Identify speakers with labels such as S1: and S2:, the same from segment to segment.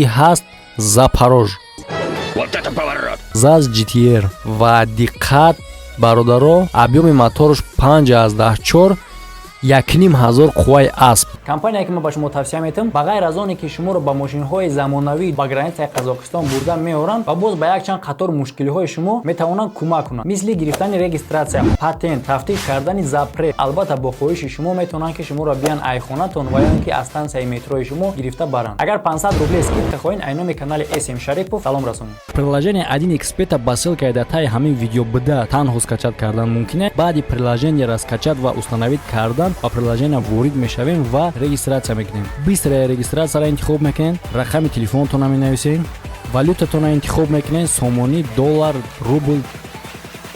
S1: и ҳаст Запорож. ЗАЗ GTR ва диққат бародаро, объеми моторш 5.4 1500 қувваи асп.
S2: Компания ки мо ба шумо тавсия метам, ба ғайр аз оне ки шуморо ба мошинҳои замонавӣ ба границаи Қазоқистон бурда меоранд ва боз ба якчанд қатор мушкилиҳои шумо метавонанд кӯмак кунанд, мисли гирифтани регистратсия, патент, тафтиш кардани запрет. Албатта бо хоҳиши шумо метавонанд ки шуморо биан айхонатон ва ё ин ки аз стансияи метрои шумо гирифта баранд. Агар 500 рубли скидка хоҳед, айноми канали SM Шарипов салом расонед.
S1: Приложение 1xbeta ба ссилкаи датаи ҳамин видео буда танҳо скачат кардан мумкин аст. Баъди приложениеро скачат ва установид кардан ба приложение ворид мешавем ва регистратсия мекунем. бистрая регистратсияро интихоб мекунем, рақами телефонтонро менависем, валютатонро интихоб мекунем, сомонӣ, доллар, рубл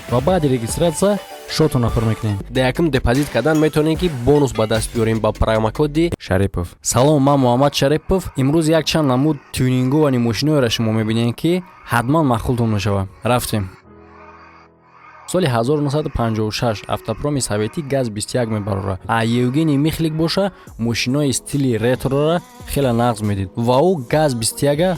S1: ва баъди регистратсия шотонро пур мекунем. Деякум депозит кардан метавонем ки бонус ба даст биёрем ба промокоди Шарипов. Салом, ман Муҳаммад Шарипов. Имрӯз якчанд намуд тюнинговани мошиноеро шумо мебинем ки ҳатман махултон мешавад. Рафтем. соли 1956 автопроми советӣ ГАЗ-21 мебарорад. А Евгений Михлик боша мошинои стили ретрора хеле нағз медид ва ӯ ГАЗ-21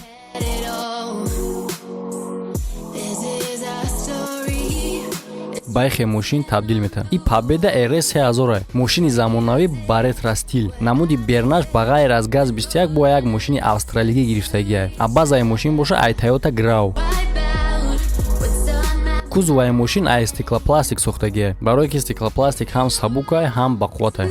S1: ба ихе мошин табдил метавад. И Победа RS 3000 мошини замонавӣ ба ретро стил. Намуди бернаш ба ғайр аз ГАЗ-21 бо як мошини австралигӣ гирифтагиа. А базаи мошин боша ай Toyota Grau. кузоваи мошин ай стеклопластик сохтагиа, барое ки стеклопластик ҳам сабукай, ҳам бақувватай.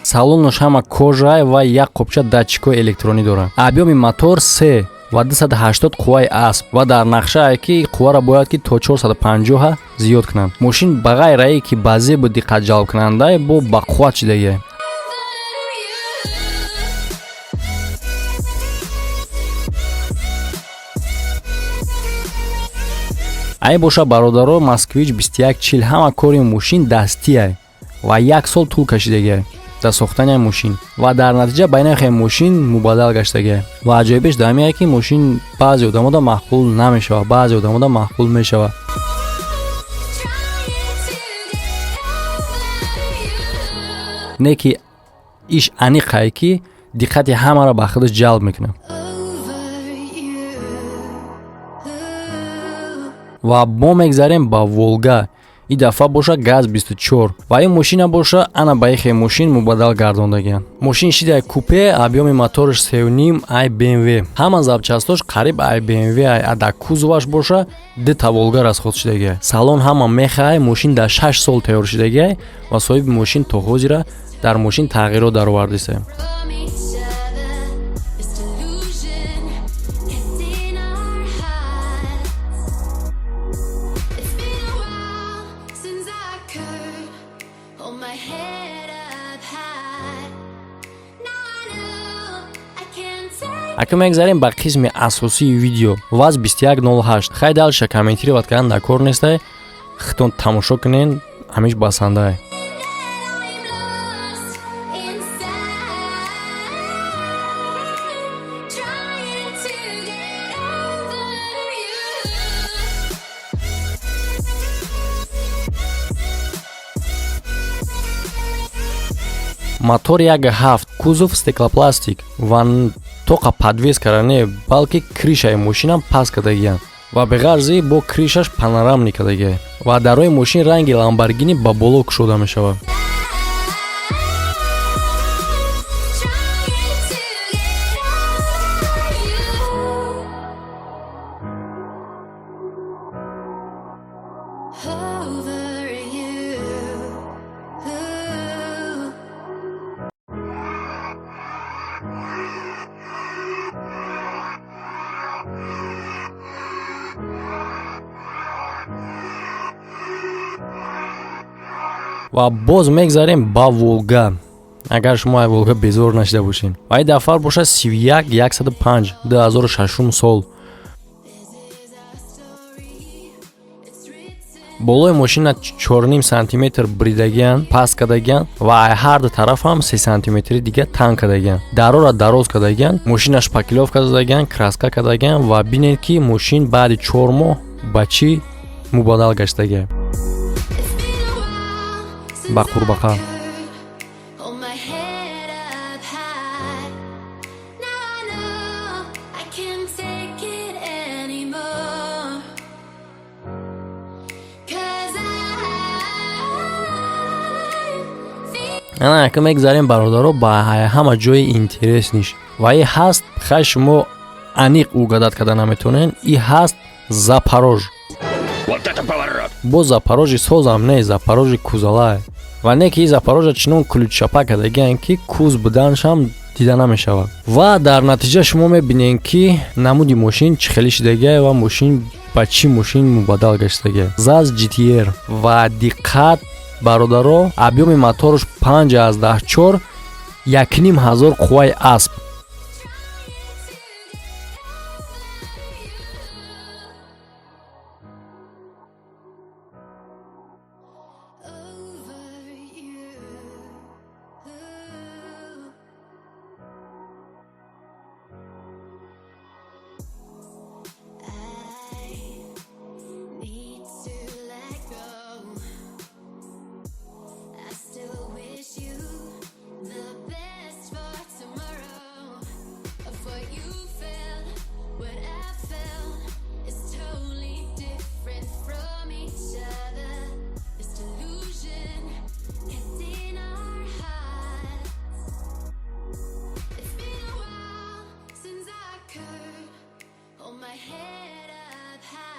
S1: салонаш ҳама кожаи ва як қопча датчикои электронӣ дорад. Объеми мотор 3 ва 280 қувваи асп ва дар нақшае ки қувваро бояд ки то 450 зиёд кунанд. Мошин ба ғайр ае ки ба зебу диққат ҷалбкунанда бо бақувват шидагиа. ай боша бародаро Москвич 2140 ҳама кори мошин дастие ва 1 сол тӯл кашидагиа дар сохтани мошин ва дар натиҷа байнахе мошин мубаддал гаштагиа. Ва аҷоибиш дар ҳамин ки мошин баъзе одамода маъқул намешавад, баъзе одамода маъқул мешавад. не ки иш аниқае ки диққати ҳамаро ба худаш ҷалб мекунад. ва мо мегзарем ба Волга. И дафъа боша ГАЗ-24 ва ин мошина боша ана ба ихе мошин мубаддал гардондагиан. Мошин шидаи купе, объеми моторш 3.5 ай BMW. Ҳама запчастош қариб ай BMW ай, а дар кузоваш боша дита Волга расход шидагиа. Салон ҳама мехай, мошин дар 6 сол тайёр шидагиа ва соҳиби мошин то ҳозира дар мошин тағйирот даровардисе. Ака мегзарем ба қисми асосии видео. ВАЗ 2108. Хай далша комментировать кардан дар кор нестай. Хитон тамошо кунен, ҳамиш басандай. Мотор 1.7, кузов стеклопластик ва тоқа подвескара не, балки кришаи мошинам пас кардагиан ва беғарзи бо кришаш панорамни кардагиа ва дарои мошин ранги Lamborghini ба боло кушода мешавад. ва боз мегзарем ба Волга. Агар шумо ай Волга безор нашида бошед. ва ин дафъа боша 31105 2006 сол. болои мошина 4.5 сантиметр бридагиан, пас кардагиан ва ай ҳар ду тараф ҳам 3 сантиметри дига танк кардагиан. дарора дароз кардагиан, мошина шпаклёвка кардагиан, краска кардагиан ва бинед ки мошин баъди 4 моҳ ба чӣ мубаддал гаштагиа. ба қурбақа.
S3: Hold my head up high. Now I know I can't take it anymore. 'Cause I feel
S1: ана мегзарем бародаро ба ҳама ҷои интересниш ва и ҳаст хай шумо аниқ угадат карда наметонен и ҳаст Запорож. Бо Запорожи созам не Запорожи кузалай ва не ки Запорожа чинон кулучапа кардагиян ки куз буданшам дида намешавад ва дар натиҷа шумо мебинен ки намуди мошин чӣ хеле шидагия ва мошин ба чӣ мошин мубаддал гаштагия. ЗАЗ GTR ва диққат бародаро объёми моторош 5.4 1500 қувваи асп.
S3: over you. I need to let go. I still wish you the best for tomorrow. Of what you felt, what I felt is totally different from each other. This delusion kept in our hearts. It's been a while since I could hold my head up high.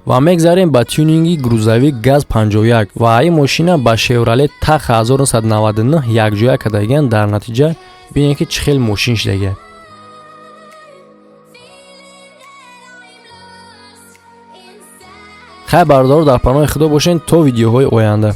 S1: ва мегзарем ба тюнинги грузави газ 51 ва ин мошина ба Chevrolet Tax 1999 якҷоя кардагиян. дар натиҷа бинед ки чӣ хел мошин шидагия. хай бародаро дар паноҳи худо бошен то видеоҳои оянда.